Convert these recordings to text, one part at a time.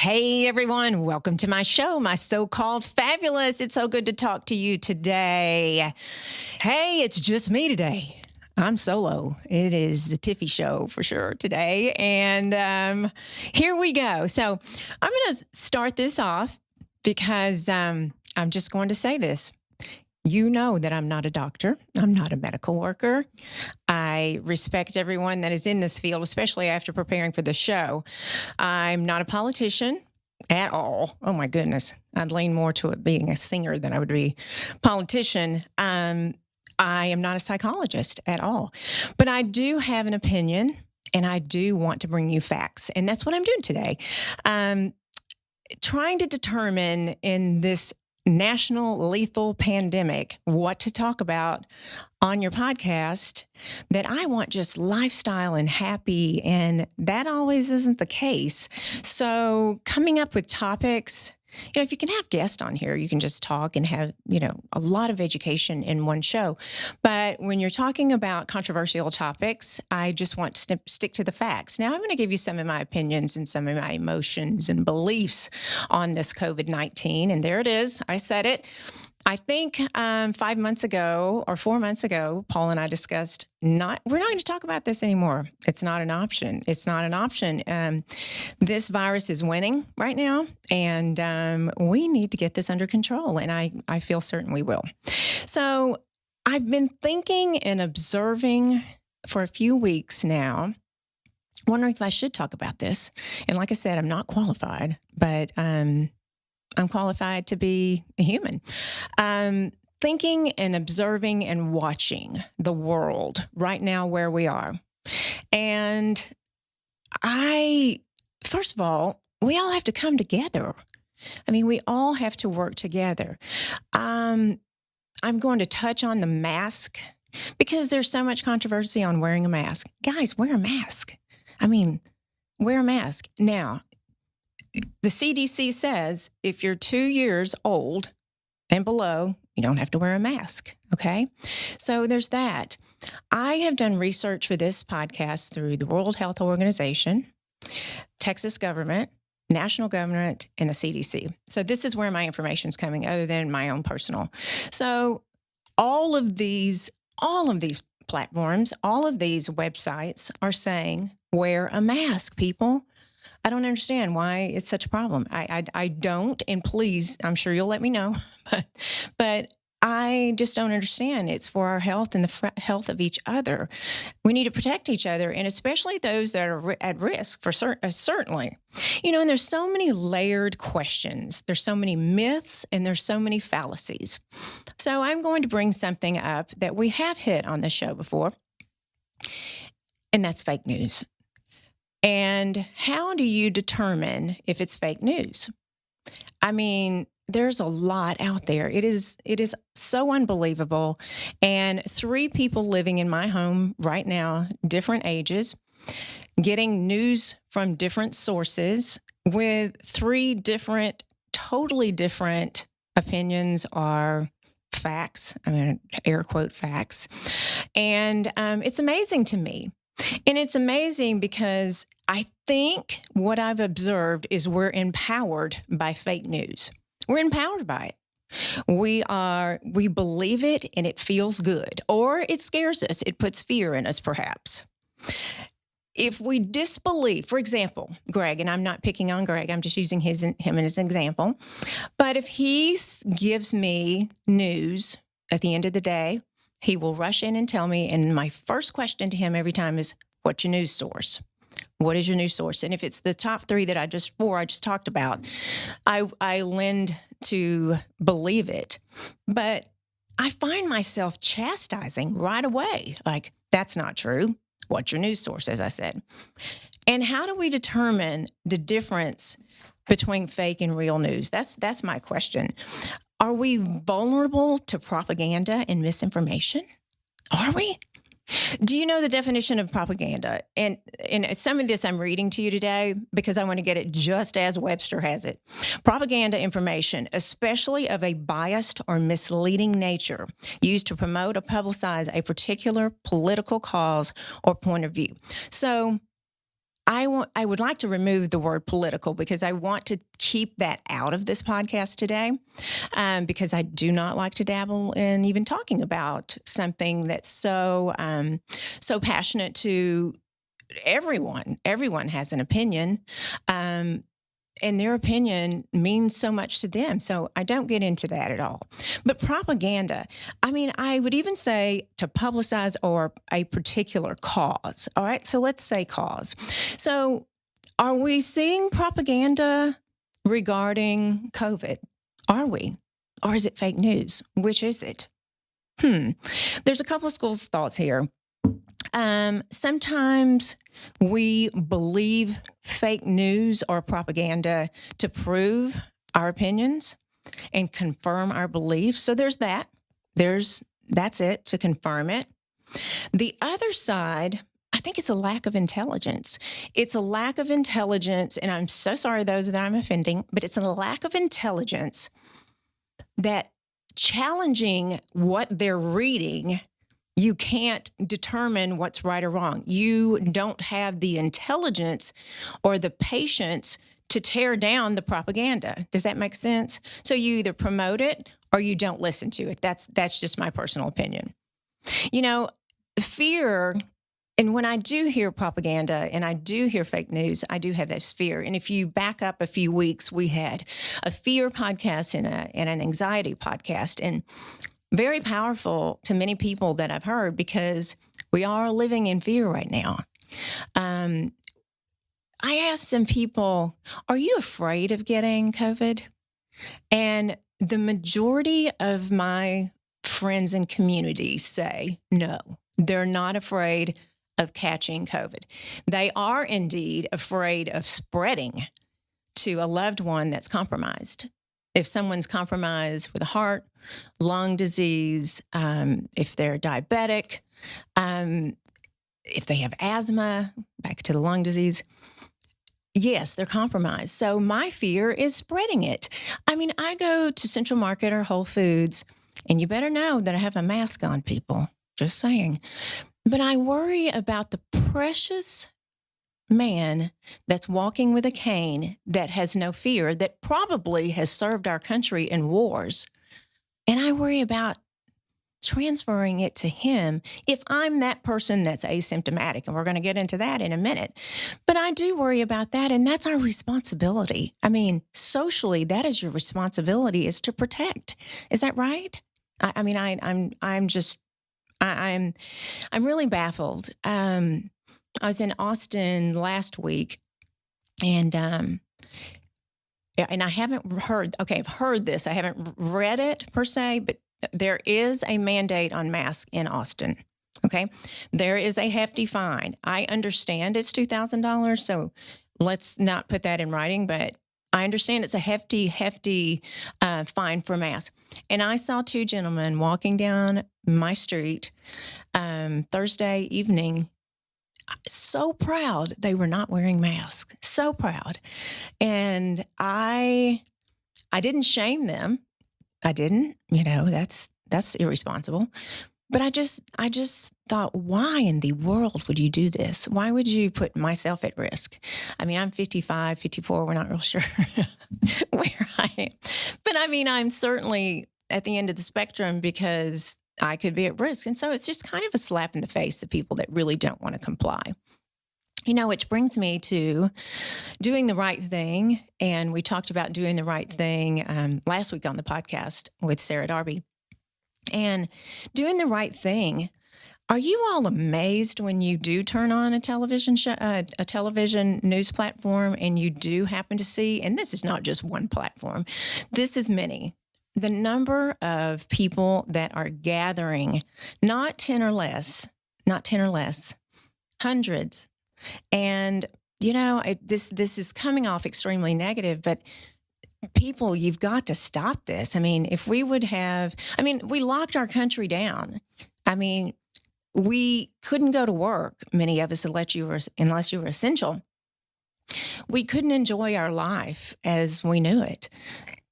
Hey everyone, welcome to my show, my so-called fabulous. It's so good to talk to you today. Hey, it's just me today. I'm solo. It is the Tiffy show for sure today. And here we go. So I'm going to start this off because I'm just going to say this. You know that I'm not a doctor. I'm not a medical worker. I respect everyone that is in this field, especially after preparing for the show. I'm not a politician at all. Oh my goodness. I'd lean more to it being a singer than I would be a politician. I am not a psychologist at all, but I do have an opinion and I do want to bring you facts. And that's what I'm doing today. Trying to determine in this national lethal pandemic what to talk about on your podcast, that I want just lifestyle and happy, and that always isn't the case. So coming up with topics, if you can have guests on here, you can just talk and have, a lot of education in one show. But when you're talking about controversial topics, I just want to stick to the facts. Now, I'm going to give you some of my opinions and some of my emotions and beliefs on this COVID-19. And there it is. I said it. I think 5 months ago or 4 months ago, Paul and I discussed we're not going to talk about this anymore. It's not an option. It's not an option. This virus is winning right now, and we need to get this under control, and I feel certain we will. So I've been thinking and observing for a few weeks now, wondering if I should talk about this. And like I said, I'm not qualified, but I'm qualified to be a human. Thinking and observing and watching the world right now where we are. And first of all, we all have to come together. We all have to work together. I'm going to touch on the mask because there's so much controversy on wearing a mask. Guys, wear a mask. Wear a mask. Now, the CDC says if you're 2 years old and below, you don't have to wear a mask, okay? So there's that. I have done research for this podcast through the World Health Organization, Texas government, national government, and the CDC. So this is where my information is coming, other than my own personal. So all of these platforms, all of these websites are saying, wear a mask, people. I don't understand why it's such a problem. I don't, and please, I'm sure you'll let me know, but I just don't understand. It's for our health and the health of each other. We need to protect each other, and especially those that are at risk, for certainly. And there's so many layered questions. There's so many myths, and there's so many fallacies. So I'm going to bring something up that we have hit on the show before, and that's fake news. And how do you determine if it's fake news? There's a lot out there. It is so unbelievable. And 3 people living in my home right now, different ages, getting news from different sources with 3 totally different opinions or facts. Air quote facts. And it's amazing to me. And it's amazing because I think what I've observed is we're empowered by fake news. We're empowered by it. We believe it and it feels good, or it scares us. It puts fear in us, perhaps. If we disbelieve, for example, Greg, and I'm not picking on Greg, I'm just using him as an example. But if he gives me news at the end of the day, he will rush in and tell me, and my first question to him every time is, what's your news source? What is your news source? And if it's the top 3 that I just talked about, I lend to believe it. But I find myself chastising right away. Like, that's not true. What's your news source, as I said? And how do we determine the difference between fake and real news? That's my question. Are we vulnerable to propaganda and misinformation? Are we? Do you know the definition of propaganda? And some of this I'm reading to you today because I want to get it just as Webster has it. Propaganda information, especially of a biased or misleading nature, used to promote or publicize a particular political cause or point of view. So I would like to remove the word political because I want to keep that out of this podcast today, because I do not like to dabble in even talking about something that's so passionate to everyone. Everyone has an opinion. And their opinion means so much to them. So I don't get into that at all. But propaganda, I mean, I would even say to publicize or a particular cause. All right. So let's say cause. So are we seeing propaganda regarding COVID? Are we? Or is it fake news? Which is it? There's a couple of schools of thoughts here. Sometimes we believe fake news or propaganda to prove our opinions and confirm our beliefs. So there's that. That's it, to confirm it. The other side, I think it's a lack of intelligence. It's a lack of intelligence, and I'm so sorry those that I'm offending, but it's a lack of intelligence that challenging what they're reading, you can't determine what's right or wrong. You don't have the intelligence or the patience to tear down the propaganda. Does that make sense? So you either promote it or you don't listen to it. That's just my personal opinion. You know, fear, and when I do hear propaganda and I do hear fake news, I do have this fear. And if you back up a few weeks, we had a fear podcast and an anxiety podcast, and very powerful to many people that I've heard, because we are living in fear right now. I asked some people, are you afraid of getting COVID? And the majority of my friends and community say no, they're not afraid of catching COVID. They are indeed afraid of spreading to a loved one that's compromised. If someone's compromised with a heart, lung disease, if they're diabetic, if they have asthma, back to the lung disease, yes, they're compromised. So my fear is spreading it. I mean, I go to Central Market or Whole Foods, and you better know that I have a mask on, people. Just saying. But I worry about the precious man that's walking with a cane that has no fear, that probably has served our country in wars. And I worry about transferring it to him if I'm that person that's asymptomatic. And we're going to get into that in a minute. But I do worry about that. And that's our responsibility. I mean, socially, that is your responsibility, is to protect. Is that right? I'm really baffled. I was in Austin last week, and I haven't heard, I've heard this. I haven't read it per se, but there is a mandate on masks in Austin. Okay. There is a hefty fine. I understand it's $2,000. So let's not put that in writing, but I understand it's a hefty fine for masks. And I saw two gentlemen walking down my street Thursday evening, so proud they were not wearing masks, so proud. And I didn't shame them. I didn't, that's irresponsible. But I just thought, why in the world would you do this? Why would you put myself at risk? I mean, I'm 55, 54. We're not real sure where I am. But I mean, I'm certainly at the end of the spectrum because I could be at risk. And so it's just kind of a slap in the face to people that really don't want to comply. Which brings me to doing the right thing. And we talked about doing the right thing last week on the podcast with Sarah Darby. And doing the right thing, are you all amazed when you do turn on a television show, a television news platform, and you do happen to see, and this is not just one platform, this is many, the number of people that are gathering, not 10 or less, hundreds. And, this is coming off extremely negative, but people, you've got to stop this. I mean, if we would have, we locked our country down. I mean, we couldn't go to work, many of us, unless you were essential. We couldn't enjoy our life as we knew it.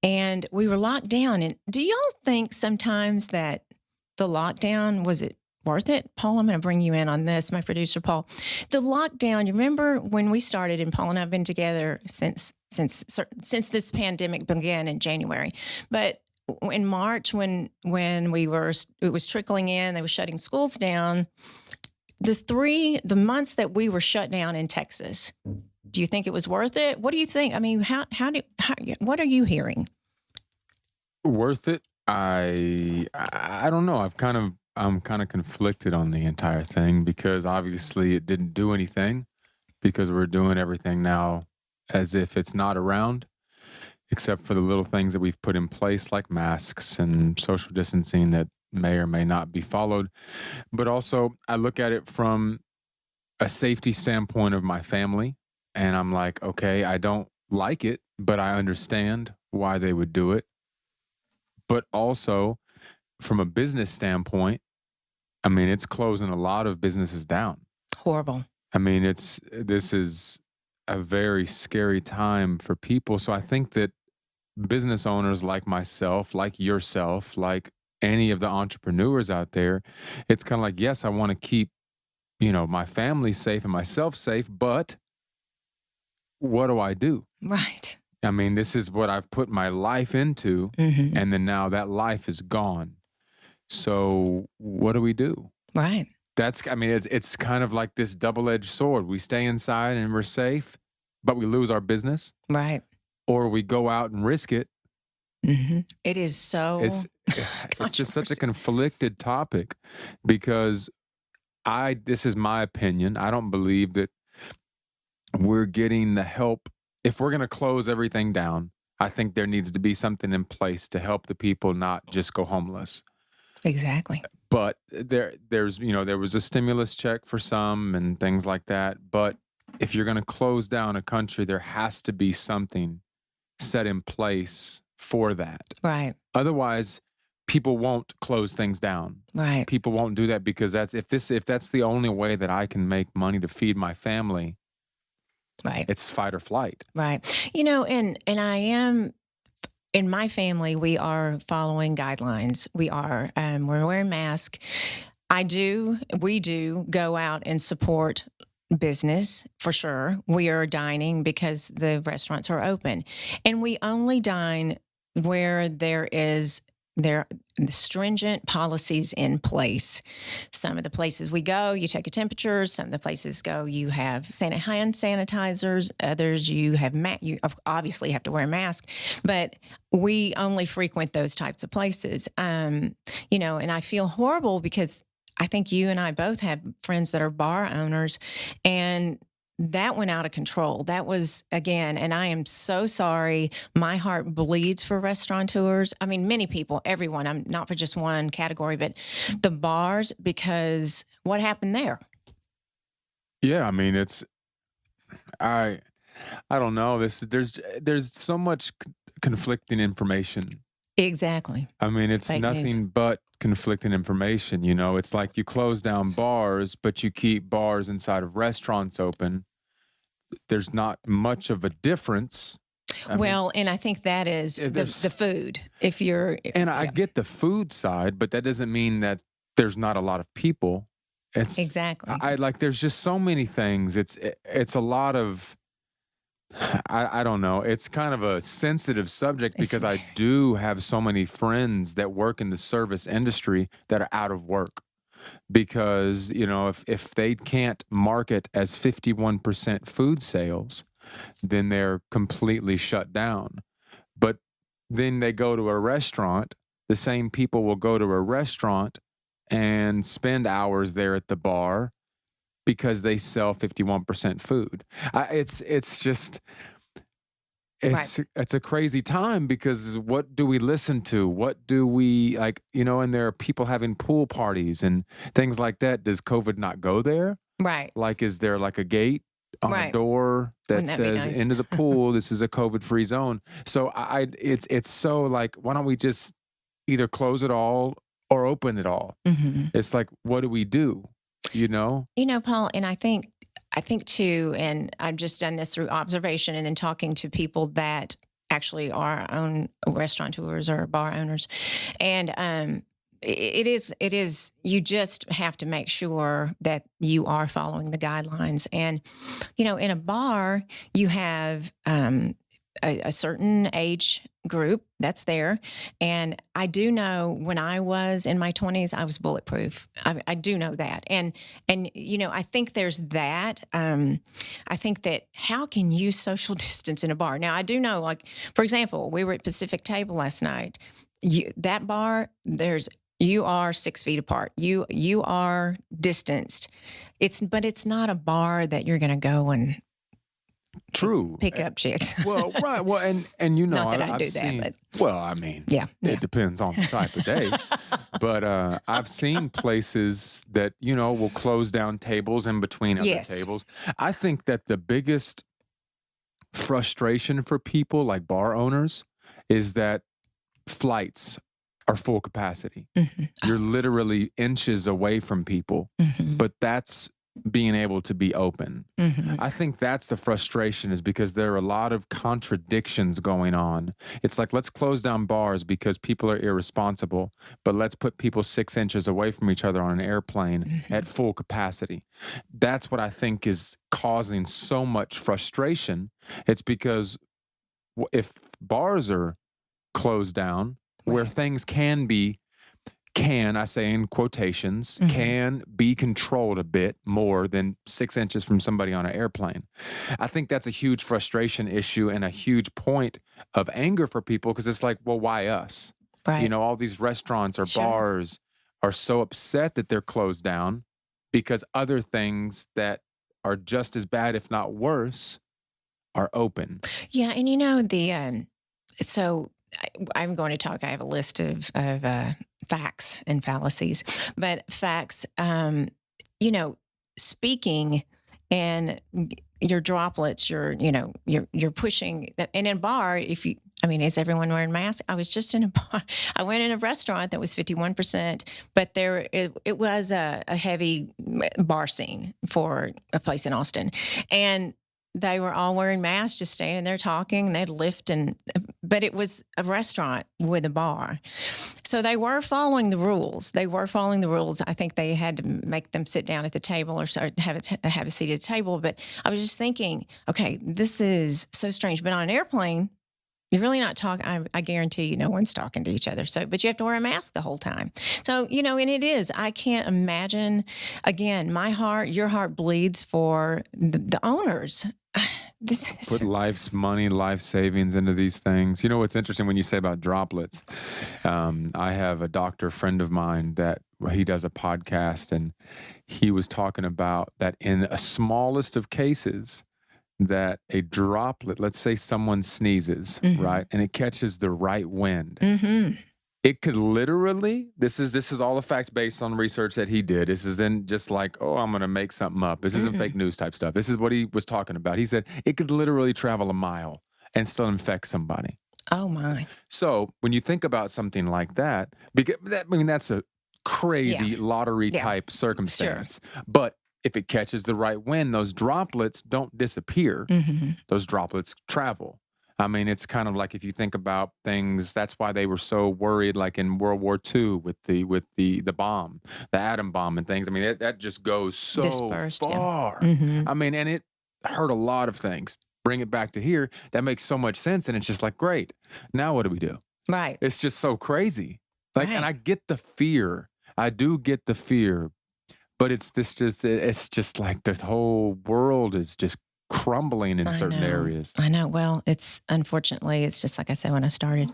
And we were locked down. And do y'all think sometimes that the lockdown, worth it? Paul, I'm going to bring you in on this, my producer, Paul. The lockdown, you remember when we started, and Paul and I have been together since this pandemic began in January. But in March, when it was trickling in, they were shutting schools down. The months that we were shut down in Texas, do you think it was worth it? What do you think? I mean, what are you hearing? Worth it? I don't know. I'm kind of conflicted on the entire thing because obviously it didn't do anything because we're doing everything now as if it's not around, except for the little things that we've put in place like masks and social distancing that may or may not be followed. But also I look at it from a safety standpoint of my family, and I'm like, okay, I don't like it, but I understand why they would do it. But also from a business standpoint, I mean, it's closing a lot of businesses down. Horrible. I mean, this is a very scary time for people. So I think that business owners like myself, like yourself, like any of the entrepreneurs out there, it's kind of like, yes, I want to keep, my family safe and myself safe, but what do I do? Right. I mean, this is what I've put my life into, and then now that life is gone. So what do we do? Right. It's kind of like this double-edged sword. We stay inside and we're safe, but we lose our business. Right. Or we go out and risk it. It is so. It's just such a conflicted topic because this is my opinion. I don't believe that we're getting the help. If we're going to close everything down, I think there needs to be something in place to help the people not just go homeless. Exactly. But there was a stimulus check for some and things like that. But if you're going to close down a country, there has to be something set in place for that. Right. Otherwise, people won't close things down. Right. People won't do that because if that's the only way that I can make money to feed my family, right, it's fight or flight. Right. And I am. In my family, we are following guidelines. We're wearing masks. We do go out and support business for sure. We are dining because the restaurants are open, and we only dine where there are stringent policies in place. Some of the places we go, you take a temperature. Some of the places you have hand sanitizers. Others you obviously have to wear a mask, but we only frequent those types of places. And I feel horrible because I think you and I both have friends that are bar owners, and that went out of control. That was, again, and I am so sorry. My heart bleeds for restaurateurs. I mean, many people, everyone. I'm not for just one category, but the bars, because what happened there? Yeah, I mean, I don't know. There's so much conflicting information. Exactly. I mean, it's Fake nothing news. but conflicting information. It's like you close down bars, but you keep bars inside of restaurants open. There's not much of a difference. And I think that is the food. I get the food side, but that doesn't mean that there's not a lot of people. Exactly. There's just so many things. It's a lot of. I don't know. It's kind of a sensitive subject because I do have so many friends that work in the service industry that are out of work because, if they can't market as 51% food sales, then they're completely shut down. But then they go to a restaurant. The same people will go to a restaurant and spend hours there at the bar because they sell 51% food. It's a crazy time because what do we listen to? What do we like, and there are people having pool parties and things like that. Does COVID not go there? Right. Like, is there like a gate on a door that says nice? Into the pool, this is a COVID-free zone. So it's so like, why don't we just either close it all or open it all? It's like, what do we do? Paul, and I think too, and I've just done this through observation and then talking to people that actually are our own restaurateurs or bar owners. And it is, you just have to make sure that you are following the guidelines. And, in a bar, you have a certain age group that's there. And I do know when I was in my 20s, I was bulletproof. I do know that. And, I think there's that. I think that how can you social distance in a bar? Now, I do know, like, for example, we were at Pacific Table last night. That bar, you are 6 feet apart. You are distanced. But it's not a bar that you're going to go and True. pick up chicks. Well, right. Well, and Not that I I've do seen, that, well, I mean, yeah. it depends on the type of day. But I've seen places that, will close down tables in between other Yes. tables. I think that the biggest frustration for people like bar owners is that flights are full capacity. Mhm. You're literally inches away from people, Mhm. but that's being able to be open. Mhm. I think that's the frustration, is because there are a lot of contradictions going on. It's like, let's close down bars because people are irresponsible, but let's put people 6 inches away from each other on an airplane at full capacity. That's what I think is causing so much frustration. It's because if bars are closed down, where Right. things I say in quotations, Mhm. can be controlled a bit more than 6 inches from somebody on an airplane. I think that's a huge frustration issue and a huge point of anger for people, because it's like, well, why us? Right. All these restaurants or Sure. bars are so upset that they're closed down because other things that are just as bad, if not worse, are open. Yeah, and so I'm going to talk. I have a list of facts and fallacies, but facts. Speaking and your droplets. You're pushing. And in a bar, is everyone wearing masks? I was just in a bar. I went in a restaurant that was 51%, but it was a heavy bar scene for a place in Austin, and they were all wearing masks, just standing there talking, and they'd lift but it was a restaurant with a bar. So they were following the rules. I think they had to make them sit down at the table or have a seat at the table. But I was just thinking, okay, this is so strange. But on an airplane, you're really not talking. I guarantee you no one's talking to each other. But you have to wear a mask the whole time. So, and it is, I can't imagine, again, your heart bleeds for the owners. Put life savings into these things. What's interesting when you say about droplets? I have a doctor friend of mine that he does a podcast, and he was talking about that in a smallest of cases, that a droplet, let's say someone sneezes, right, and it catches the right wind. Mm-hmm. It could literally, this is all a fact based on research that he did. This isn't just like, oh, I'm going to make something up. This isn't fake news type stuff. This is what he was talking about. He said it could literally travel a mile and still infect somebody. Oh, my. So when you think about something like that, that's a crazy lottery type circumstance. Sure. But if it catches the right wind, those droplets don't disappear. Mm-hmm. Those droplets travel. It's kind of like, if you think about things, that's why they were so worried, like in World War II with the bomb, the atom bomb and things. That just goes so Dispersed, far. Yeah. Mm-hmm. And it hurt a lot of things. Bring it back to here. That makes so much sense. And it's just like, great. Now what do we do? Right. It's just so crazy. Like, Right. And I get the fear. I do get the fear, but it's just like the whole world is just crumbling in certain areas. I know. Well, unfortunately, it's just like I said when I started.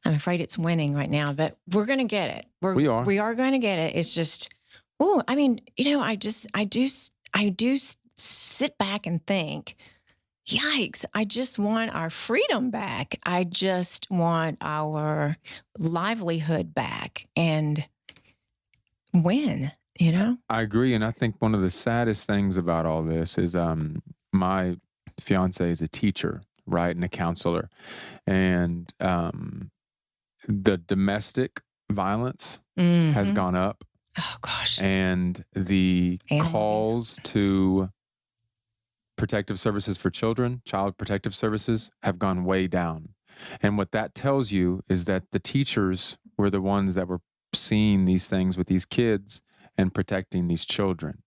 I'm afraid it's winning right now, but we're going to get it. We are going to get it. It's just, I do sit back and think, yikes, I just want our freedom back. I just want our livelihood back. And when, I agree. And I think one of the saddest things about all this is, my fiance is a teacher, right, and a counselor, and the domestic violence has gone up. Oh gosh! And the calls to protective services for children, child protective services, have gone way down. And what that tells you is that the teachers were the ones that were seeing these things with these kids and protecting these children.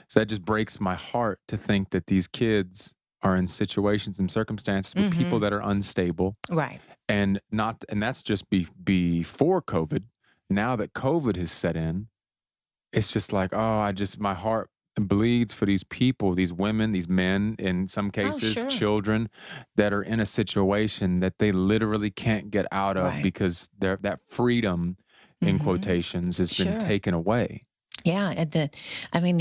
So that just breaks my heart to think that these kids are in situations and circumstances with people Mm-hmm. that are unstable Right. and that's just before COVID. Now that COVID has set in, it's just like, oh, my heart bleeds for these people, these women, these men, in some Oh, cases, sure. children that are in a situation that they literally can't get out of Right. because that freedom, in Mm-hmm. quotations, has been Sure. taken away. Yeah. The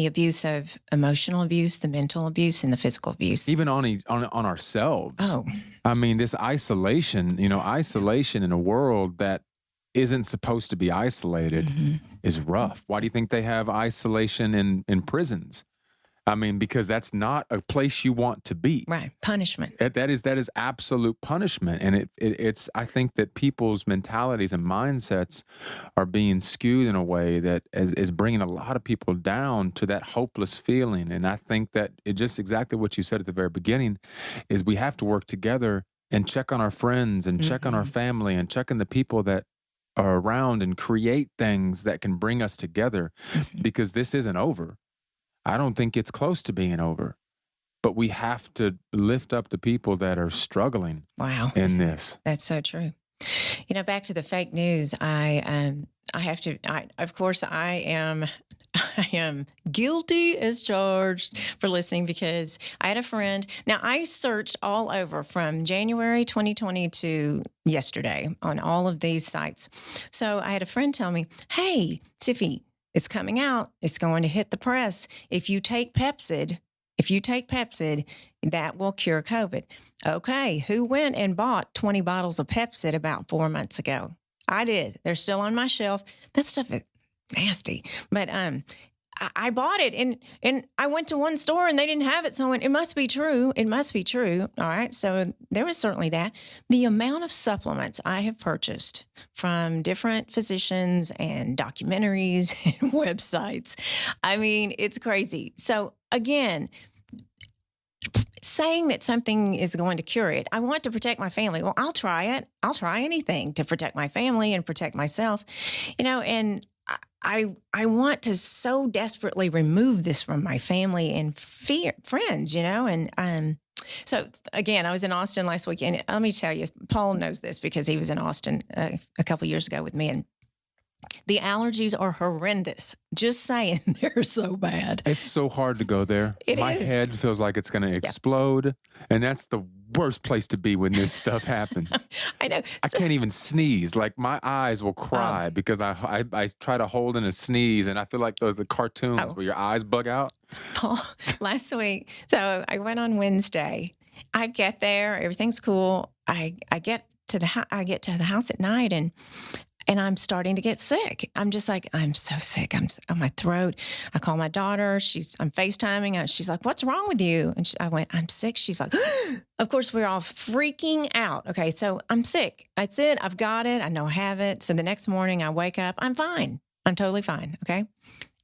abuse of emotional abuse, the mental abuse, and the physical abuse. Even on ourselves. Oh, I mean, this isolation, isolation in a world that isn't supposed to be isolated mm-hmm. is rough. Why do you think they have isolation in prisons? I mean, because that's not a place you want to be. Right. Punishment. That is absolute punishment, and it's. I think that people's mentalities and mindsets are being skewed in a way that is bringing a lot of people down to that hopeless feeling. And I think that it just exactly what you said at the very beginning is we have to work together and check on our friends and check on our Mm-hmm. family and check on the people that are around and create things that can bring us together Mm-hmm. because this isn't over. I don't think it's close to being over, but we have to lift up the people that are struggling Wow. in this. That's so true. Back to the fake news. I have to. Of course, I am guilty as charged for listening because I had a friend. Now, I searched all over from January 2020 to yesterday on all of these sites. So I had a friend tell me, "Hey, Tiffy, it's coming out. It's going to hit the press. If you take Pepsid, that will cure COVID." Okay, who went and bought 20 bottles of Pepsid about 4 months ago? I did. They're still on my shelf. That stuff is nasty. But I bought it and I went to one store and they didn't have it. So I went, it must be true. It must be true. All right. So there was certainly that. The amount of supplements I have purchased from different physicians and documentaries and websites, I mean, it's crazy. So again, saying that something is going to cure it, I want to protect my family. Well, I'll try it. I'll try anything to protect my family and protect myself, and I want to so desperately remove this from my family and friends, and so again, I was in Austin last week, and let me tell you, Paul knows this because he was in Austin a couple years ago with me, and the allergies are horrendous. Just saying, they're so bad. It's so hard to go there. My is. head feels like it's going to explode, and that's the worst place to be when this stuff happens. I know. I can't even sneeze. Like my eyes will cry because I try to hold in a sneeze, and I feel like the cartoons where your eyes bug out. Paul, last week, so I went on Wednesday. I get there, everything's cool. I get to the house at night, and I'm starting to get sick. I'm just like, I'm so sick. I'm on my throat. I call my daughter. I'm FaceTiming. She's like, "What's wrong with you?" And I went, "I'm sick." She's like, of course, we're all freaking out. Okay, so I'm sick. That's it. I've got it. I know I have it. So the next morning I wake up, I'm fine. I'm totally fine. Okay.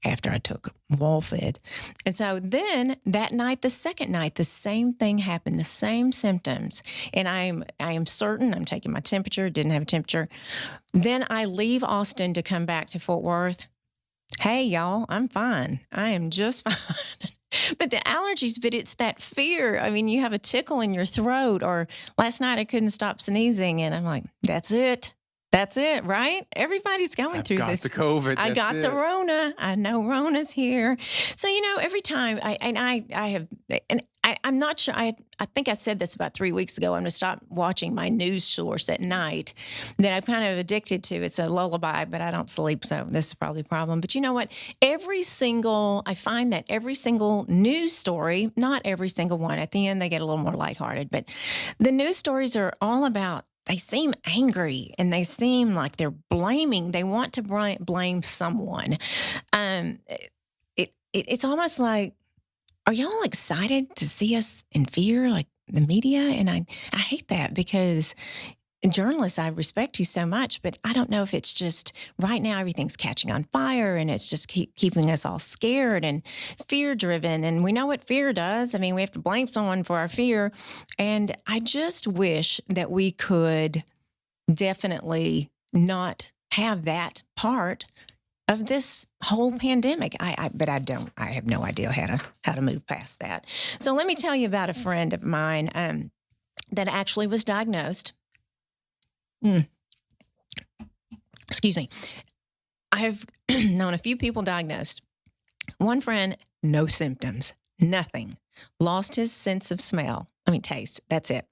After I took Wolfed. And so then that night, the second night, the same thing happened, the same symptoms. And I am certain I'm taking my temperature, didn't have a temperature. Then I leave Austin to come back to Fort Worth. Hey, y'all, I'm fine. I am just fine. But the allergies, but it's that fear. I mean, you have a tickle in your throat, or last night I couldn't stop sneezing, and I'm like, that's it. That's it, right? Everybody's going through this. I got the COVID. I got the Rona. I know Rona's here. So, every time I'm not sure. I think I said this about 3 weeks ago. I'm going to stop watching my news source at night that I'm kind of addicted to. It's a lullaby, but I don't sleep. So this is probably a problem. But you know what? I find that every single news story, not every single one, at the end, they get a little more lighthearted, but the news stories are all about, they seem angry and they seem like they're blaming. They want to blame someone. It's almost like, are y'all excited to see us in fear, like the media? And I hate that because journalists, I respect you so much, but I don't know if it's just right now everything's catching on fire and it's just keeping us all scared and fear-driven. And we know what fear does. I mean, we have to blame someone for our fear. And I just wish that we could definitely not have that part of this whole pandemic. But I don't. I have no idea how to move past that. So let me tell you about a friend of mine that actually was diagnosed. Excuse me. I have known a few people diagnosed. One friend, no symptoms, nothing. Lost his sense of smell. Taste. That's it.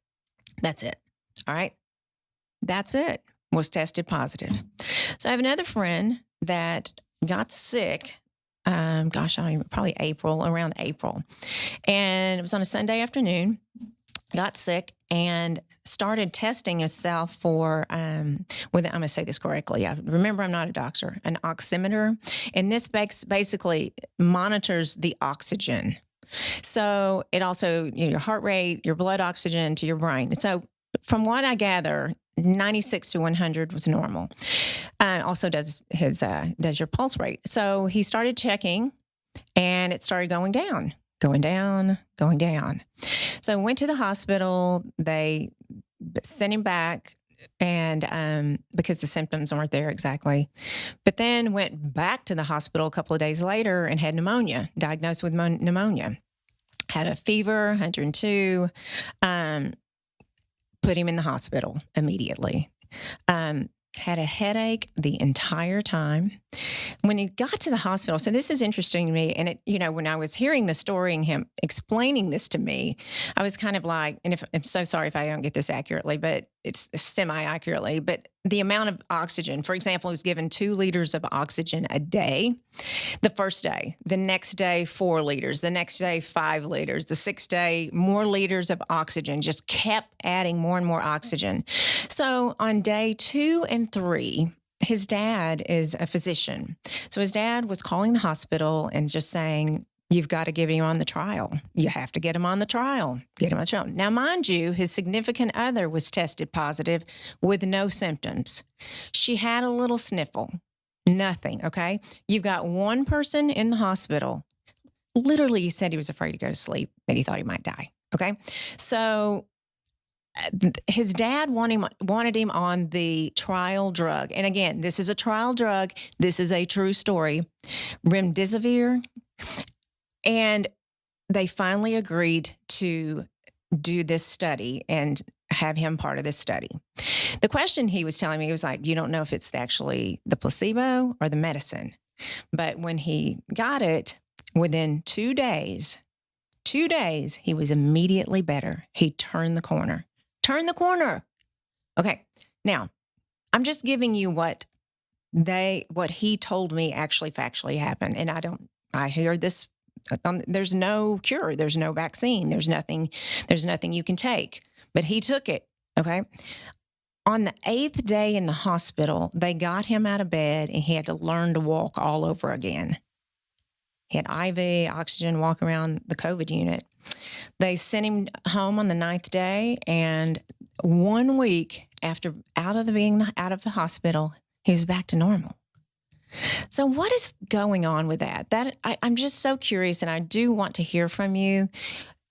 All right. That's it. Was tested positive. So I have another friend that got sick. Probably around April. And it was on a Sunday afternoon. Got sick and started testing himself for, I'm going to say this correctly. Remember, I'm not a doctor, an oximeter. And this basically monitors the oxygen. So it also, your heart rate, your blood oxygen to your brain. So from what I gather, 96 to 100 was normal. Also does your pulse rate. So he started checking and it started going down. So I went to the hospital. They sent him back and because the symptoms weren't there exactly. But then went back to the hospital a couple of days later and had pneumonia, diagnosed with pneumonia. Had a fever, 102, put him in the hospital immediately. Had a headache the entire time. When he got to the hospital, so this is interesting to me, and it, when I was hearing the story and him explaining this to me, I was kind of like, and I'm so sorry if I don't get this accurately, but it's semi-accurately, but the amount of oxygen, for example, he was given 2 liters of oxygen a day the first day, the next day 4 liters, the next day 5 liters, the 6th day more liters of oxygen, just kept adding more and more oxygen. So on day 2 and 3, his dad is a physician. So his dad was calling the hospital and just saying, you've got to get him on the trial. You have to get him on the trial. Get him on the trial. Now, mind you, his significant other was tested positive with no symptoms. She had a little sniffle. Nothing, okay? You've got one person in the hospital. Literally, he said he was afraid to go to sleep, that he thought he might die, okay? So his dad wanted him on the trial drug. And again, this is a trial drug. This is a true story. Remdesivir. And they finally agreed to do this study and have him part of this study. The question he was telling me, he was like, you don't know if it's actually the placebo or the medicine. But when he got it, within 2 days, he was immediately better. He turned the corner. Okay. Now, I'm just giving you what he told me actually factually happened. And I hear this. There's no cure. There's no vaccine. There's nothing you can take. But he took it. Okay. On the 8th day in the hospital, they got him out of bed and he had to learn to walk all over again. He had IV, oxygen, walk around the COVID unit. They sent him home on the 9th day, and 1 week after out of the hospital, he was back to normal. So what is going on with that? I'm just so curious, and I do want to hear from you.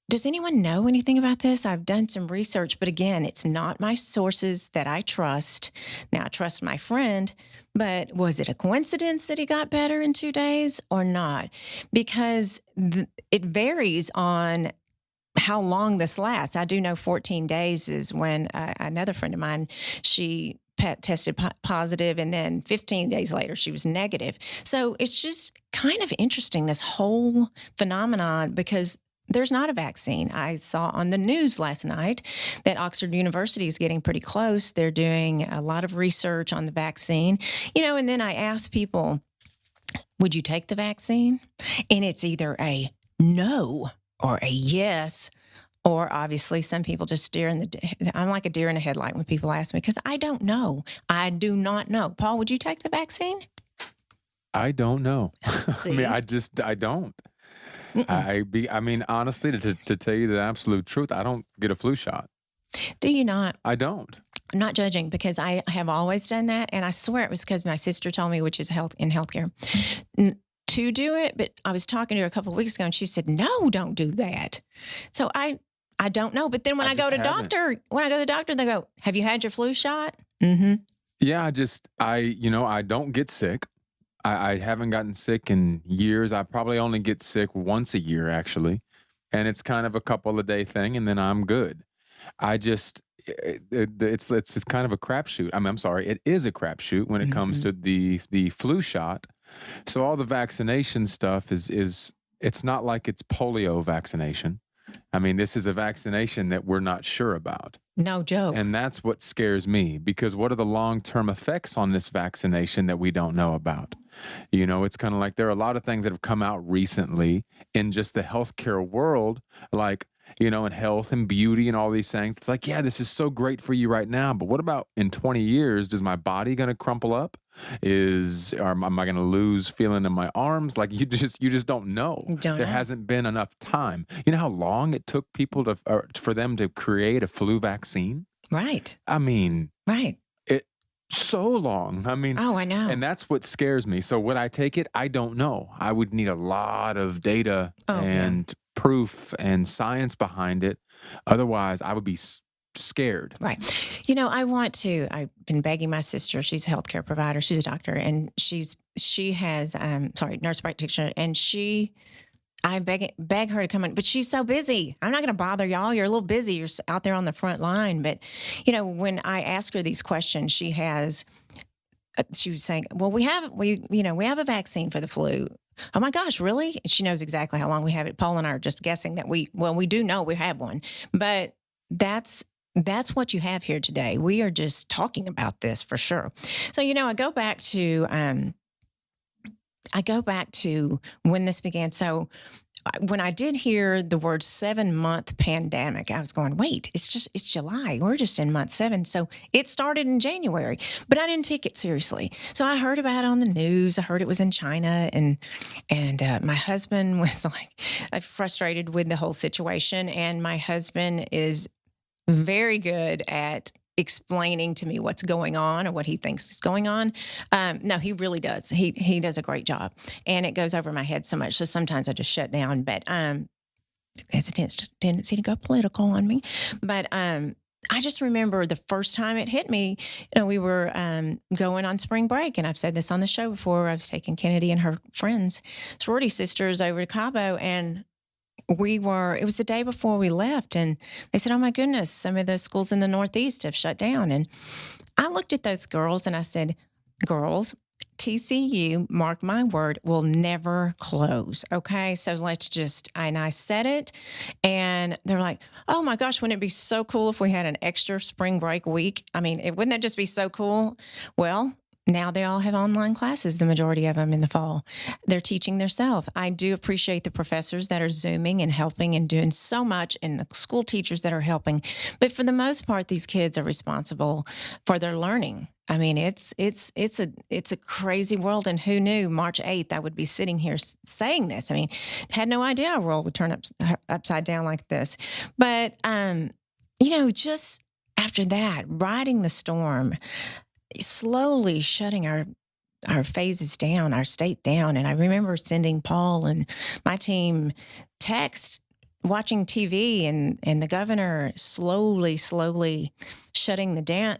Does anyone know anything about this? I've done some research, but again, it's not my sources that I trust. Now, I trust my friend, but was it a coincidence that he got better in 2 days or not? Because it varies on how long this lasts. I do know 14 days is when another friend of mine, she tested positive, and then 15 days later, she was negative. So it's just kind of interesting, this whole phenomenon, because there's not a vaccine. I saw on the news last night that Oxford University is getting pretty close. They're doing a lot of research on the vaccine, and then I asked people, would you take the vaccine? And it's either a no or a yes, or obviously some people just I'm like a deer in a headlight when people ask me, because I don't know. I do not know. Paul, would you take the vaccine? I don't know. See? I don't. Honestly, to tell you the absolute truth, I don't get a flu shot. Do you not? I don't. I'm not judging, because I have always done that. And I swear it was because my sister told me, which is in healthcare, to do it. But I was talking to her a couple of weeks ago and she said, no, don't do that. So I don't know. But then when I go to the doctor, they go, have you had your flu shot? Mm-hmm. Yeah, I don't get sick. I haven't gotten sick in years. I probably only get sick once a year, actually. And it's kind of a couple of day thing, and then I'm good. I just, it's kind of a crapshoot. I'm sorry, it is a crapshoot when it comes Hmm. to the flu shot. So all the vaccination stuff is it's not like it's polio vaccination. I mean, this is a vaccination that we're not sure about. No joke. And that's what scares me because what are the long term effects on this vaccination that we don't know about? It's kind of like there are a lot of things that have come out recently in just the healthcare world, like, in health and beauty and all these things. It's like, yeah, this is so great for you right now. But what about in 20 years? Does my body going to crumple up? Am I going to lose feeling in my arms? Like you just don't know. Don't There know. hasn't been enough time. You know how long it took people for them to create a flu vaccine? Right. I mean, Right. it so long. I mean, Oh, I know. and that's what scares me. So would I take it? I don't know. I would need a lot of data Oh, yeah. and proof and science behind it. Otherwise, I would be scared. Right. I've been begging my sister, she's a healthcare provider, she's a doctor, and she has, nurse practitioner, and I beg her to come in, but she's so busy. I'm not going to bother y'all. You're a little busy. You're out there on the front line. But, when I ask her these questions, she was saying, well, we have a vaccine for the flu. Oh my gosh, really? And she knows exactly how long we have it. Paul and I are just guessing that we do know we have one, but that's what you have here today. We are just talking about this for sure. So, I go back to when this began. So when I did hear the word 7-month pandemic, I was going, wait, it's July. We're just in month 7. So it started in January, but I didn't take it seriously. So I heard about it on the news. I heard it was in China, and my husband was like frustrated with the whole situation. And my husband is very good at explaining to me what's going on or what he thinks is going on. No, he really does. He does a great job, and it goes over my head so much. So sometimes I just shut down. But has a tendency to go political on me. But I just remember the first time it hit me. We were going on spring break, and I've said this on the show before. I was taking Kennedy and her friends, sorority sisters, over to Cabo, and it was the day before we left, and they said, oh my goodness, some of the schools in the Northeast have shut down. And I looked at those girls and I said, girls, TCU, mark my word, will never close. Okay. So and I said it, and they're like, oh my gosh, wouldn't it be so cool if we had an extra spring break week? I mean, wouldn't that just be so cool? Well, now they all have online classes, the majority of them in the fall. They're teaching themselves. I do appreciate the professors that are Zooming and helping and doing so much, and the school teachers that are helping. But for the most part, these kids are responsible for their learning. I mean, it's a crazy world, and who knew March 8th I would be sitting here saying this? I mean, had no idea our world would turn upside down like this. But just after that, riding the storm, slowly shutting our phases down, our state down. And I remember sending Paul and my team text, watching TV, and the governor slowly setting down.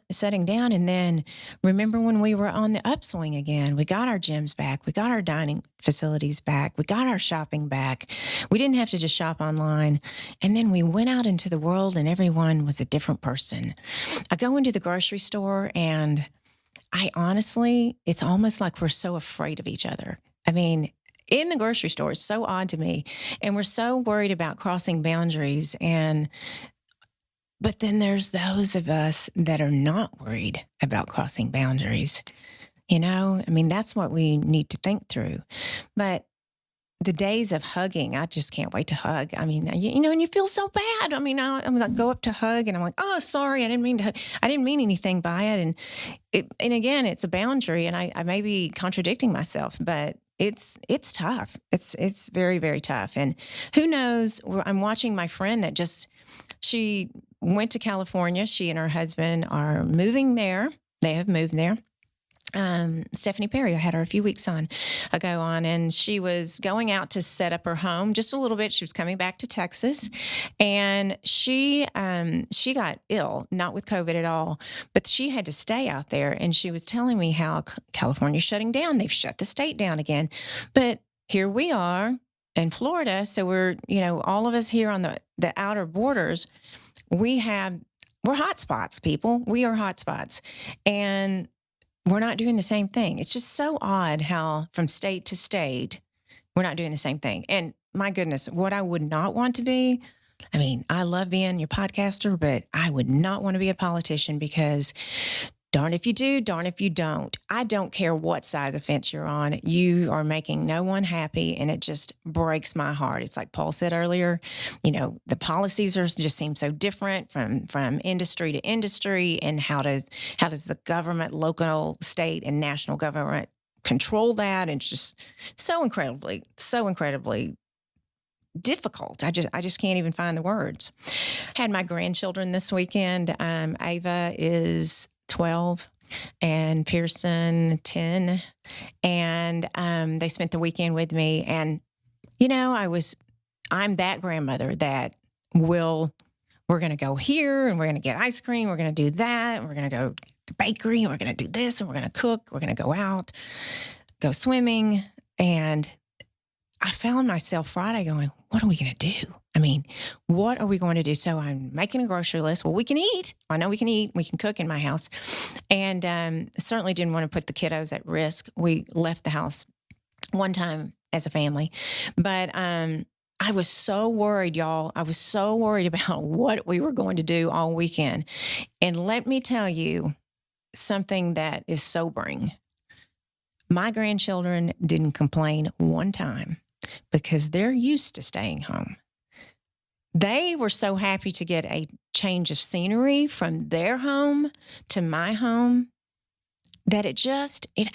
And then remember when we were on the upswing again, we got our gyms back, we got our dining facilities back, we got our shopping back. We didn't have to just shop online. And then we went out into the world, and everyone was a different person. I go into the grocery store, and it's almost like we're so afraid of each other. I mean, in the grocery store, it's so odd to me. And we're so worried about crossing boundaries. But then there's those of us that are not worried about crossing boundaries. I mean, that's what we need to think through. But the days of hugging, I just can't wait to hug. I mean, and you feel so bad. I mean, I'm like, go up to hug, and I'm like, oh, sorry, I didn't mean to hug. I didn't mean anything by it. And again, it's a boundary, and I may be contradicting myself, but it's tough. It's very, very tough. And who knows? I'm watching my friend she went to California. She and her husband are moving there. They have moved there. Stephanie Perry. I had her a few weeks ago on, and she was going out to set up her home just a little bit. She was coming back to Texas, and she got ill, not with COVID at all, but she had to stay out there. And she was telling me how California's shutting down. They've shut the state down again, but here we are in Florida. So we're, all of us here on the outer borders, we're hot spots, people. We are hot spots, and we're not doing the same thing. It's just so odd how from state to state, we're not doing the same thing. And my goodness, what I would not want to be, I love being your podcaster, but I would not want to be a politician, because darn if you do, darn if you don't. I don't care what side of the fence you're on. You are making no one happy, and it just breaks my heart. It's like Paul said earlier, the policies just seem so different from industry to industry. And how does the government, local, state, and national government control that? And it's just so incredibly difficult. I just can't even find the words. I had my grandchildren this weekend. Ava is 12 and Pearson 10, and they spent the weekend with me. And I'm that grandmother that we're going to go here, and we're going to get ice cream, we're going to do that, and we're going to go to the bakery, and we're going to do this, and we're going to cook, we're going to go out, go swimming. And I found myself Friday going, what are we going to do? What are we going to do? So I'm making a grocery list. Well, we can eat. I know we can eat. We can cook in my house. And certainly didn't want to put the kiddos at risk. We left the house one time as a family. But I was so worried, y'all. I was so worried about what we were going to do all weekend. And let me tell you something that is sobering. My grandchildren didn't complain one time, because they're used to staying home. They were so happy to get a change of scenery from their home to my home that it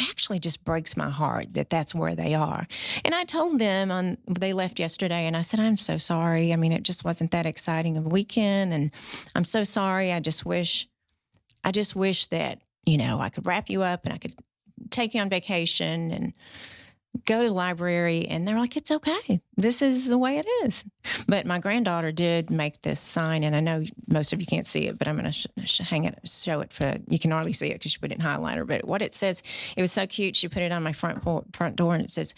actually just breaks my heart that that's where they are. And I told them they left yesterday, and I said, I'm so sorry. It just wasn't that exciting of a weekend, and I'm so sorry. I just wish that, I could wrap you up and I could take you on vacation and go to the library. And they're like, it's okay. This is the way it is. But my granddaughter did make this sign, and I know most of you can't see it, but I'm going to hang it, show it for, you can hardly see it because she put it in highlighter. But what it says, it was so cute. She put it on my front door, and it says,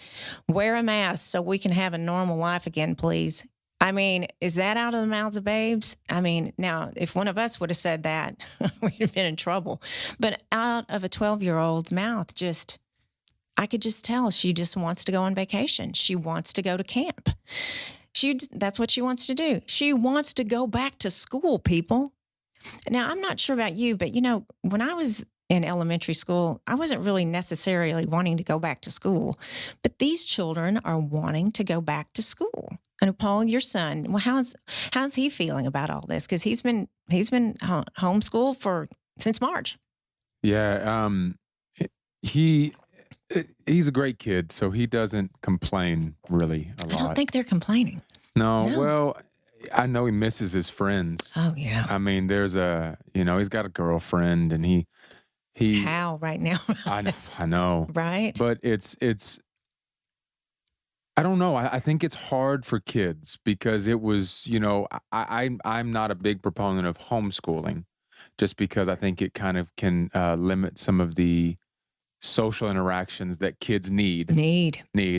wear a mask so we can have a normal life again, please. Is that out of the mouths of babes? Now, if one of us would have said that, we'd have been in trouble. But out of a 12-year-old's mouth, I could just tell she just wants to go on vacation. She wants to go to camp. That's what she wants to do. She wants to go back to school, people. Now, I'm not sure about you, but when I was in elementary school, I wasn't really necessarily wanting to go back to school, but these children are wanting to go back to school. And Paul, your son, well, how's he feeling about all this? Because he's been homeschooled since March. Yeah, he's a great kid, so he doesn't complain really a lot. I don't think they're complaining. No, well, I know he misses his friends. Oh yeah. There's he's got a girlfriend, and he how right now? I know. Right. But it's I don't know. I think it's hard for kids because it was, I'm not a big proponent of homeschooling, just because I think it kind of can limit some of the social interactions that kids need.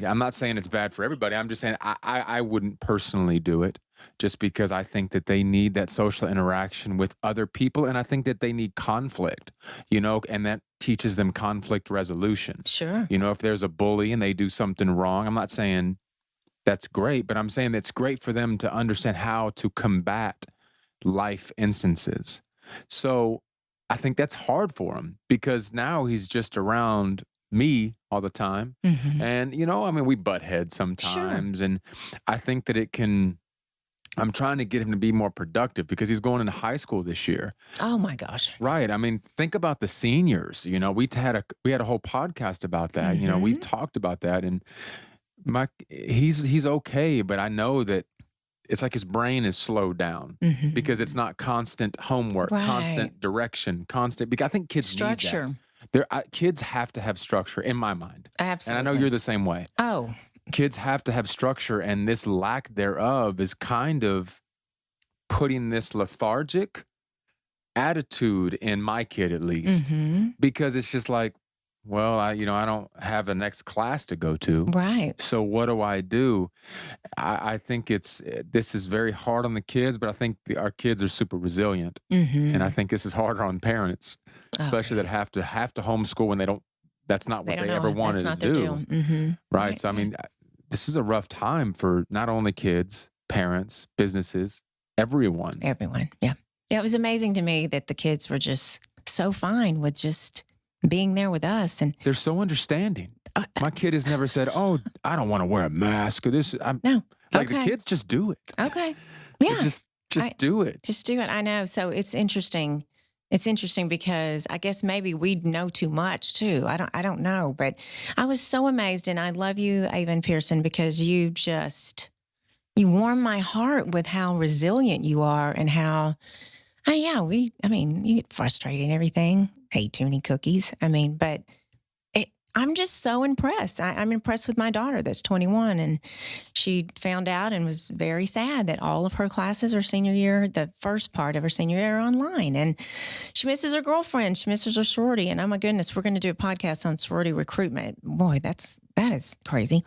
I'm not saying it's bad for everybody. I'm just saying I wouldn't personally do it, just because I think that they need that social interaction with other people, and I think that they need conflict, and that teaches them conflict resolution. Sure. If there's a bully and they do something wrong, I'm not saying that's great, but I'm saying it's great for them to understand how to combat life instances. So I think that's hard for him, because now he's just around me all the time. Mm-hmm. And, we butt heads sometimes. Sure. And I think that I'm trying to get him to be more productive, because he's going into high school this year. Oh my gosh. Right. Think about the seniors. We had a whole podcast about that. Mm-hmm. We've talked about that, and he's okay, but I know that it's like his brain is slowed down, mm-hmm. because it's not constant homework, right. Constant direction, because I think kids structure. need that. Kids have to have structure in my mind. And I know Absolutely. you're the same way. Oh, Kids have to have structure, and this lack thereof is kind of putting this lethargic attitude in my kid, at least, mm-hmm. because it's just like, well, I don't have a next class to go to. Right. So what do I do? I think this is very hard on the kids, but I think our kids are super resilient. Mm-hmm. And I think this is harder on parents, especially that have to homeschool when that's not what they ever wanted That's not to their do. deal. Mm-hmm. Right. So, I mean, this is a rough time for not only kids, parents, businesses, everyone. Everyone. Yeah. Yeah. It was amazing to me that the kids were just so fine with just being there with us. And they're so understanding. My kid has never said, "Oh, I don't want to wear a mask," or this. No. Like the kids just do it. Okay. Yeah. Just do it. Just do it. I know. So it's interesting. It's interesting because I guess maybe we know too much too. I don't know, but I was so amazed, and I love you, Avon Pearson, because you warm my heart with how resilient you are and how, you get frustrated and everything. Ate too many cookies. But I'm just so impressed. I'm impressed with my daughter that's 21, and she found out and was very sad that all of her classes her senior year, the first part of her senior year, are online. And she misses her girlfriend. She misses her sorority. And oh my goodness, we're going to do a podcast on sorority recruitment. Boy, that is crazy.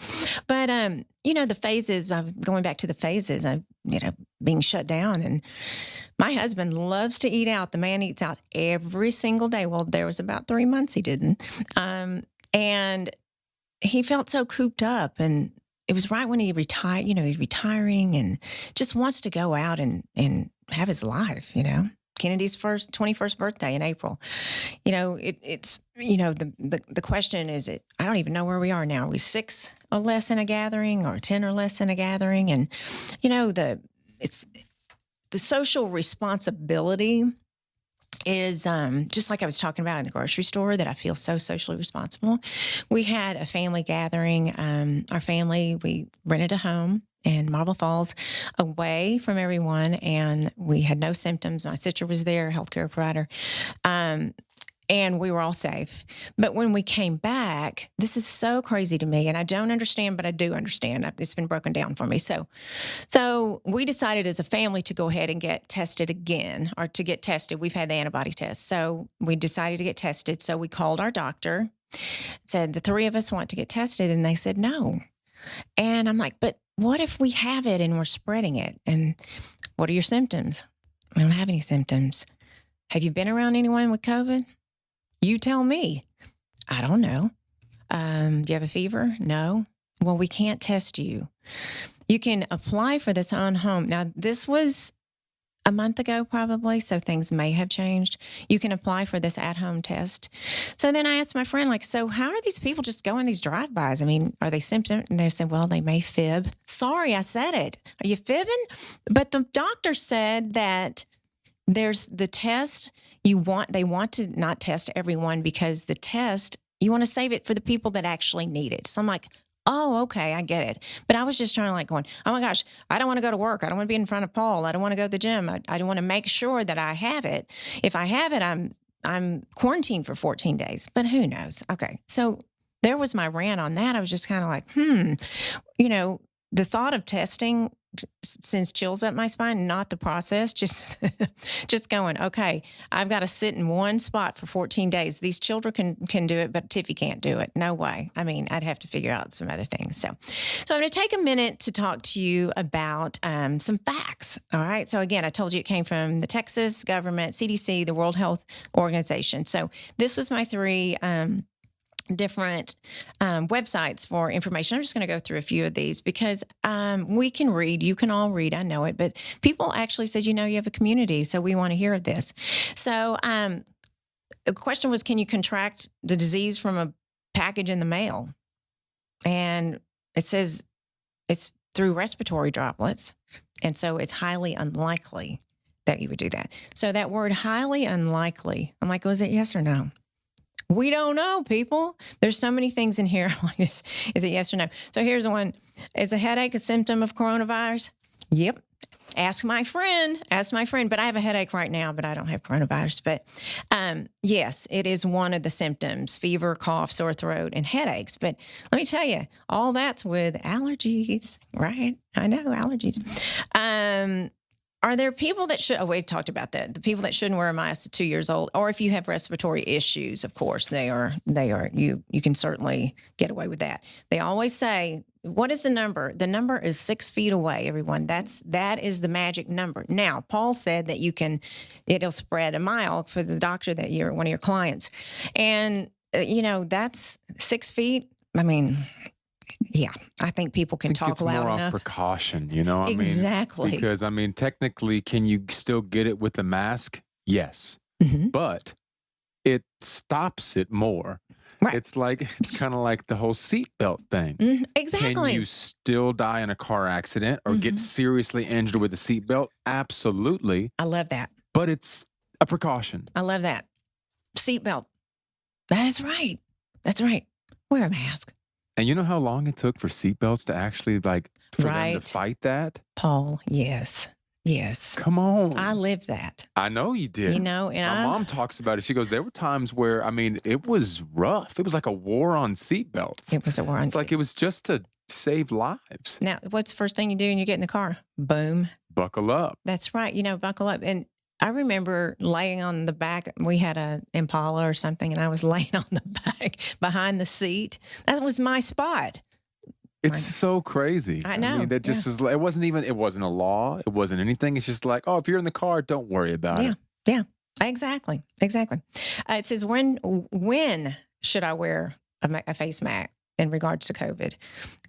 But, the phases, going back to the phases, being shut down. And my husband loves to eat out. The man eats out every single day. Well, there was about 3 months he didn't. And he felt so cooped up, and it was right when he retired, he's retiring and just wants to go out and have his life, Kennedy's 21st birthday in April. It's the question is, I don't even know where we are now. Are we 6 or less in a gathering, or 10 or less in a gathering? And, it's the social responsibility is just like I was talking about in the grocery store, that I feel so socially responsible. We had a family gathering. Our family, we rented a home in Marble Falls away from everyone, and we had no symptoms. My sister was there, a healthcare provider, and we were all safe. But when we came back, this is so crazy to me, and I don't understand, but I do understand. It's been broken down for me. So we decided as a family to go ahead and get tested again, or to get tested. We've had the antibody test. So we decided to get tested. So we called our doctor, said the 3 of us want to get tested, and they said no. And I'm like, but what if we have it and we're spreading it? And what are your symptoms? I don't have any symptoms. Have you been around anyone with COVID? You tell me. I don't know. Do you have a fever? No. Well, we can't test you. You can apply for this on home. Now, this was a month ago, probably, so things may have changed. You can apply for this at-home test. So then I asked my friend, so how are these people just going these drive-bys? Are they symptom? And they said, well, they may fib. Sorry, I said it. Are you fibbing? But the doctor said that there's the test they want to not test everyone, because the test, you want to save it for the people that actually need it. So I'm like, oh, okay, I get it. But I was just trying to going, oh my gosh, I don't want to go to work. I don't want to be in front of Paul. I don't want to go to the gym. I want to make sure that I have it. If I have it, I'm quarantined for 14 days, but who knows? Okay. So there was my rant on that. I was just kind of like, the thought of testing sends chills up my spine, not the process, just going, okay, I've got to sit in one spot for 14 days. These children can do it, but Tiffy can't do it. No way. I'd have to figure out some other things. So I'm going to take a minute to talk to you about some facts. All right. So again, I told you it came from the Texas government, CDC, the World Health Organization. So this was my 3 different websites for information. I'm just going to go through a few of these because we can read. You can all read. I know it. But people actually said, you have a community, so we want to hear of this. So the question was, can you contract the disease from a package in the mail? And it says it's through respiratory droplets. And so it's highly unlikely that you would do that. So that word highly unlikely, I'm like, was it yes or no? We don't know, people. There's so many things in here. Is it yes or no? So here's one. Is a headache a symptom of coronavirus? Yep. ask my friend. But I have a headache right now, but I don't have coronavirus. But yes, it is one of the symptoms: fever, cough, sore throat, and headaches. But let me tell you, all that's with allergies, right? I know, allergies. Are there people that should? Oh, we talked about that. The people that shouldn't wear a mask at 2 years old, or if you have respiratory issues, of course, they are. You can certainly get away with that. They always say, "What is the number?" The number is 6 feet away. Everyone, that is the magic number. Now, Paul said that it'll spread a mile for the doctor that you're one of your clients, and that's 6 feet. I mean. Yeah, I think people can talk it's loud more enough. Off precaution, you know? Exactly. Because, technically, can you still get it with the mask? Yes. Mm-hmm. But it stops it more. Right. It's kind of like the whole seatbelt thing. Exactly. Can you still die in a car accident or get seriously injured with a seatbelt? Absolutely. I love that. But it's a precaution. I love that. Seatbelt. That's right. Wear a mask. And you know how long it took for seatbelts to actually for them to fight that? Paul, yes. Come on. I lived that. I know you did. And my mom talks about it. She goes, there were times where, it was rough. It was like a war on seatbelts. It was a war on seatbelts. It's like it was just to save lives. Now, what's the first thing you do when you get in the car? Boom. Buckle up. That's right. Buckle up. And I remember laying on the back. We had an Impala or something, and I was laying on the back behind the seat. That was my spot. It's so crazy. I know. That just was, it wasn't a law. It wasn't anything. It's just like, if you're in the car, don't worry about it. Yeah, exactly. It says, when should I wear a face mask in regards to COVID?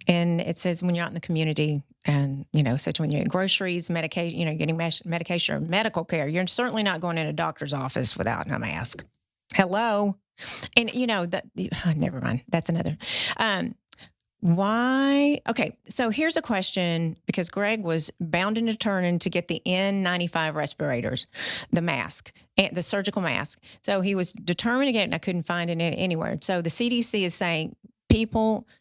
And it says when you're out in the community and, such when you're in groceries, medication, getting medication or medical care, you're certainly not going in a doctor's office without a mask. Hello. And, never mind. That's another. Why? Okay. So here's a question, because Greg was bound and determined to get the N95 respirators, the mask, the surgical mask. So he was determined to get it, and I couldn't find it anywhere. So the CDC is saying,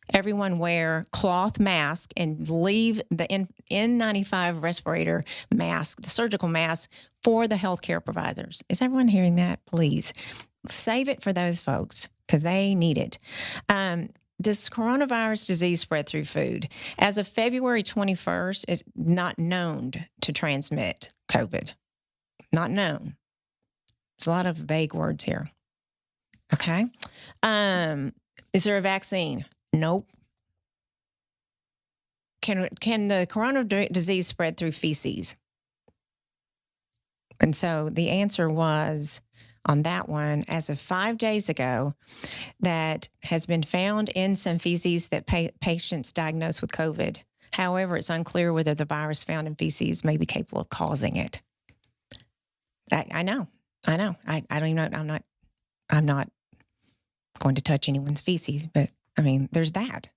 everyone wear cloth mask and leave the N95 respirator mask, the surgical mask, for the healthcare providers. Is everyone hearing that? Please save it for those folks because they need it. Does coronavirus disease spread through food? As of February 21st, it's not known to transmit COVID. Not known. There's a lot of vague words here. Okay. Is there a vaccine? Nope. Can the coronavirus disease spread through feces? And so the answer was, on that one, as of 5 days ago, that has been found in some feces that patients diagnosed with COVID. However, it's unclear whether the virus found in feces may be capable of causing it. I know. I don't even know. I'm not going to touch anyone's feces, but there's that.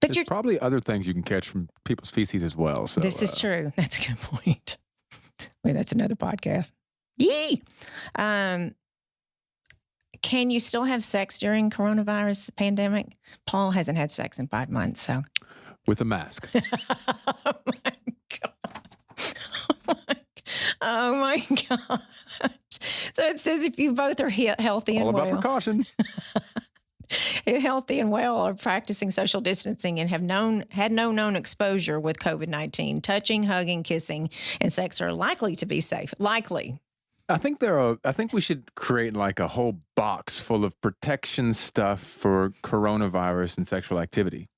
But there's probably other things you can catch from people's feces as well. So this is true. That's a good point. Wait, that's another podcast. Yee! Can you still have sex during coronavirus pandemic? Paul hasn't had sex in 5 months, so. With a mask. Oh my God. Oh my gosh. So it says if you both are healthy and all well. about precaution. Healthy and well, are practicing social distancing and have had no known exposure with COVID-19, touching, hugging, kissing, and sex are likely to be safe. Likely. I think we should create like a whole box full of protection stuff for coronavirus and sexual activity.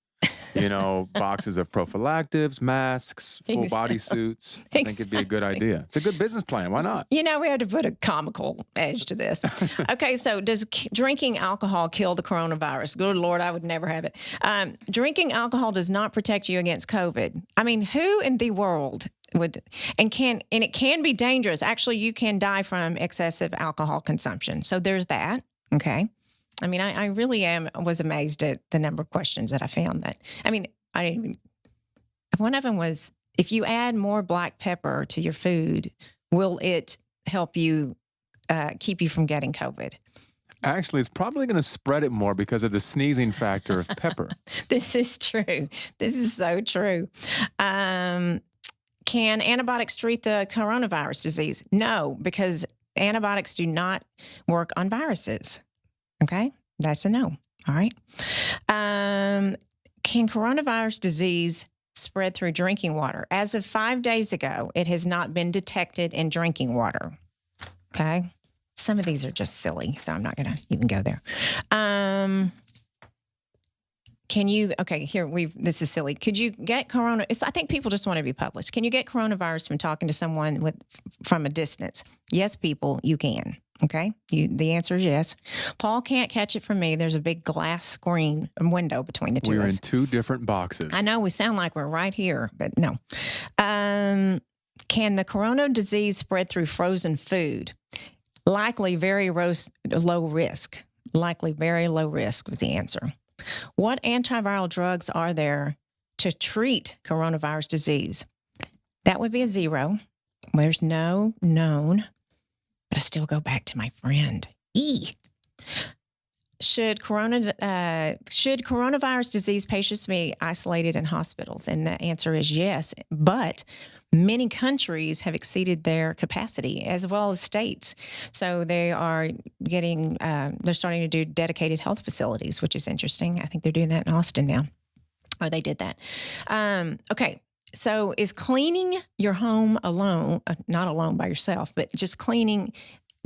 Boxes of prophylactics, masks, full body suits. I think it'd be a good idea. It's a good business plan. Why not? We had to put a comical edge to this. Okay, so does drinking alcohol kill the coronavirus? Good Lord, I would never have it. Drinking alcohol does not protect you against COVID. Who in the world would, and it can be dangerous. Actually, you can die from excessive alcohol consumption. So there's that. Okay. I really was amazed at the number of questions that I found one of them was, if you add more black pepper to your food, will it help you keep you from getting COVID? Actually, it's probably going to spread it more because of the sneezing factor of pepper. This is true. This is so true. Can antibiotics treat the coronavirus disease? No, because antibiotics do not work on viruses. Okay, that's a no. All right. Can coronavirus disease spread through drinking water? As of 5 days ago, it has not been detected in drinking water. Okay. Some of these are just silly, so I'm not going to even go there. This is silly. Could you get I think people just want to be published. Can you get coronavirus from talking to someone from a distance? Yes, people, you can. Okay. The answer is yes. Paul can't catch it from me. There's a big glass screen window between the two of us. We're in two different boxes. I know we sound like we're right here, but no. Can the corona disease spread through frozen food? Likely very low risk. Likely very low risk was the answer. What antiviral drugs are there to treat coronavirus disease? That would be a 0. There's no known, but I still go back to my friend E. Should coronavirus disease patients be isolated in hospitals? And the answer is yes, but many countries have exceeded their capacity as well as states. So they are they're starting to do dedicated health facilities, which is interesting. I think they're doing that in Austin now, or they did that. Okay. So is cleaning your home alone, not alone by yourself, but just cleaning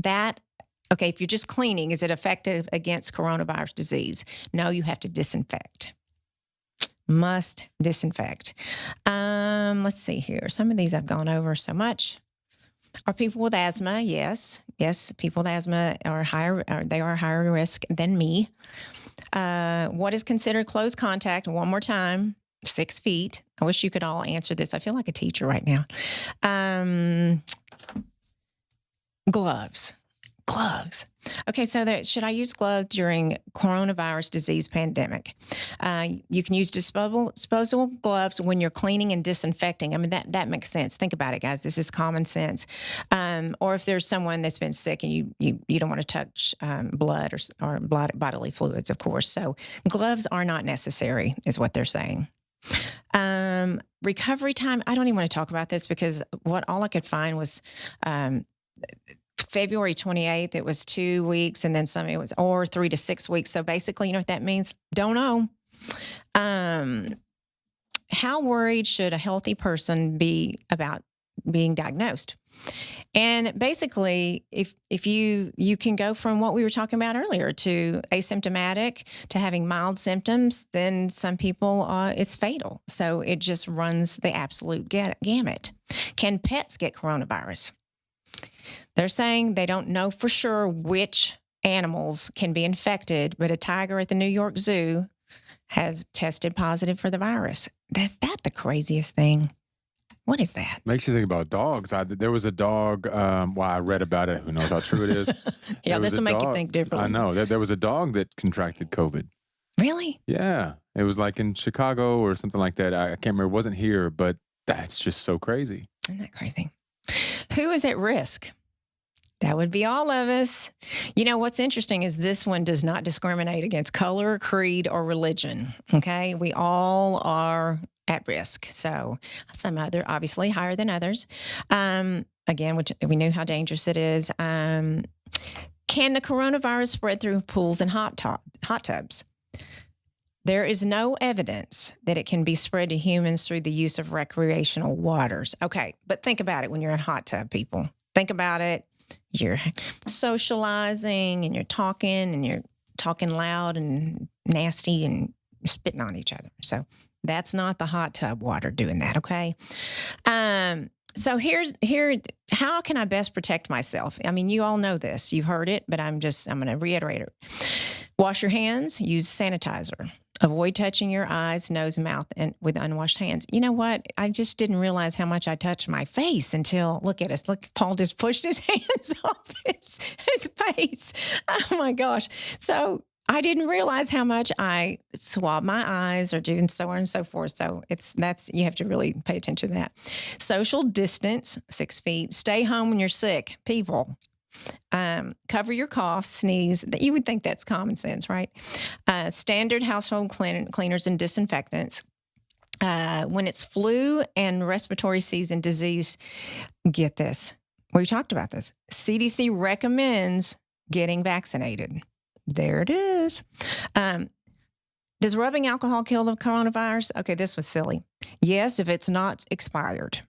that, okay, if you're just cleaning, is it effective against coronavirus disease? No, you have to disinfect. Must disinfect. Let's see here. Some of these I've gone over so much. Are people with asthma? Yes. Yes, people with asthma are higher risk than me. What is considered close contact? One more time. 6 feet. I wish you could all answer this. I feel like a teacher right now. Gloves. Okay, so should I use gloves during coronavirus disease pandemic? You can use disposable gloves when you're cleaning and disinfecting. I mean, that makes sense. Think about it, guys. This is common sense. Or if there's someone that's been sick and you don't want to touch blood or bodily fluids, of course. So gloves are not necessary, is what they're saying. Recovery time. I don't even want to talk about this because all I could find was February 28th, it was 2 weeks, and then or 3 to 6 weeks. So basically, you know what that means? Don't know. How worried should a healthy person be about being diagnosed? And basically, if you can go from what we were talking about earlier to asymptomatic to having mild symptoms, then some people, it's fatal. So it just runs the absolute gamut. Can pets get coronavirus? They're saying they don't know for sure which animals can be infected, but a tiger at the New York Zoo has tested positive for the virus. Is that the craziest thing? What is that? Makes you think about dogs. There was a dog, I read about it. Who knows how true it is? Yeah, this will make you think differently. I know. There was a dog that contracted COVID. Really? Yeah. It was like in Chicago or something like that. I can't remember. It wasn't here, but that's just so crazy. Isn't that crazy? Who is at risk? That would be all of us. You know, what's interesting is this one does not discriminate against color, creed, or religion. Okay? We all are at risk. So some obviously higher than others. Again, which we knew how dangerous it is. Can the coronavirus spread through pools and hot tubs? There is no evidence that it can be spread to humans through the use of recreational waters. Okay, but think about it when you're in a hot tub, people. Think about it. You're socializing and you're talking loud and nasty and spitting on each other. So that's not the hot tub water doing that, okay? So how can I best protect myself? I mean, you all know this. You've heard it, but I'm going to reiterate it. Wash your hands, use sanitizer. Avoid touching your eyes, nose, mouth, and with unwashed hands. You know what? I just didn't realize how much I touched my face until, look at us. Look, Paul just pushed his hands off his face. Oh my gosh. So I didn't realize how much I swab my eyes or doing so on and so forth. So you have to really pay attention to that. Social distance, 6 feet. Stay home when you're sick, people. Cover your cough, sneeze. You would think that's common sense, right? Standard household cleaners and disinfectants. When it's flu and respiratory season disease, get this. We talked about this. CDC recommends getting vaccinated. There it is. Does rubbing alcohol kill the coronavirus? Okay, this was silly. Yes, if it's not expired.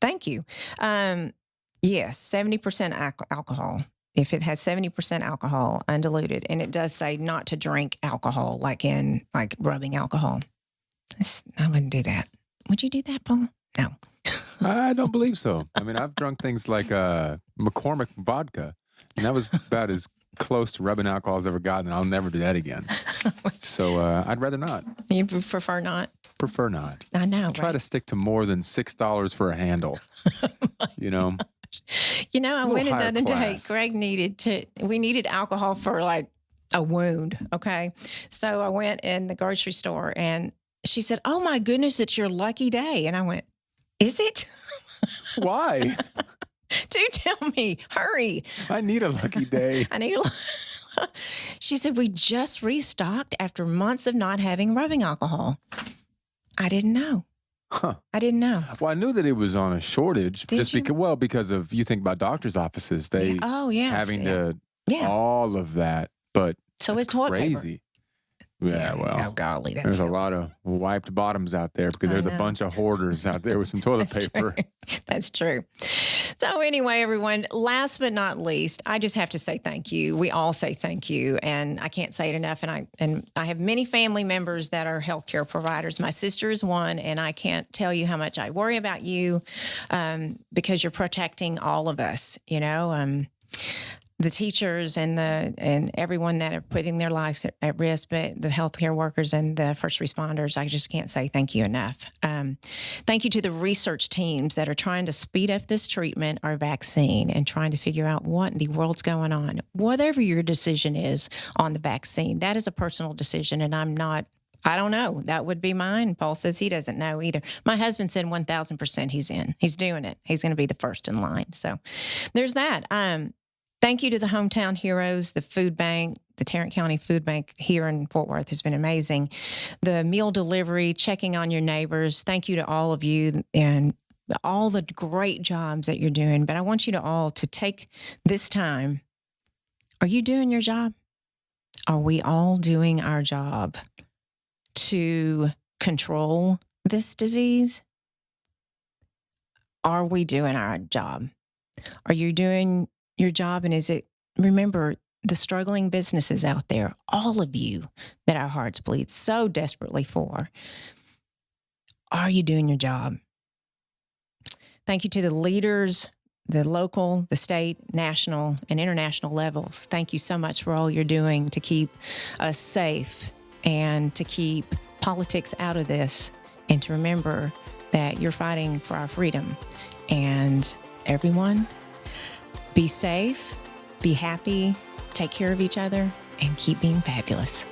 Thank you. Yes, 70% alcohol. If it has 70% alcohol, undiluted, and it does say not to drink alcohol, like rubbing alcohol. I wouldn't do that. Would you do that, Paul? No. I don't believe so. I mean, I've drunk things like McCormick vodka, and that was about as close to rubbing alcohol as I've ever gotten, and I'll never do that again. So I'd rather not. You prefer not? Prefer not. I know. Try to stick to more than $6 for a handle. You know? I went in the other day. class. Greg we needed alcohol for like a wound. Okay. So I went in the grocery store and she said, "Oh my goodness, it's your lucky day." And I went, "Is it?" Why? Do tell me. Hurry. I need a lucky day. I need She said, "We just restocked after months of not having rubbing alcohol." I didn't know. Huh. I didn't know. Well, I knew that it was on a shortage. Did you? Because of, you think about doctor's offices, they Oh, yes. having to Yeah. all of that. But So that's it's toilet paper. crazy. Yeah, well, Oh, golly. That's there's a silly. lot of wiped bottoms out there because I there's a know. bunch of hoarders out there with some toilet That's paper. true. That's true. So anyway, everyone, last but not least, I just have to say thank you. We all say thank you, and I can't say it enough. And I have many family members that are healthcare providers. My sister is one, and I can't tell you how much I worry about you because you're protecting all of us. The teachers and everyone that are putting their lives at risk, but the healthcare workers and the first responders, I just can't say thank you enough. Thank you to the research teams that are trying to speed up this treatment or vaccine and trying to figure out what in the world's going on. Whatever your decision is on the vaccine, that is a personal decision, and I don't know. That would be mine. Paul says he doesn't know either. My husband said 1,000% he's in. He's doing it. He's going to be the first in line. So there's that. Thank you to the hometown heroes, the food bank, the Tarrant County Food Bank here in Fort Worth has been amazing. The meal delivery, checking on your neighbors. Thank you to all of you and all the great jobs that you're doing. But I want you to all to take this time. Are you doing your job? Are we all doing our job to control this disease? Are we doing our job? Are you doing your job? And remember the struggling businesses out there, all of you that our hearts bleed so desperately for. Are you doing your job? Thank you to the leaders, the local, the state, national, and international levels. Thank you so much for all you're doing to keep us safe and to keep politics out of this and to remember that you're fighting for our freedom. And everyone, be safe, be happy, take care of each other, and keep being fabulous.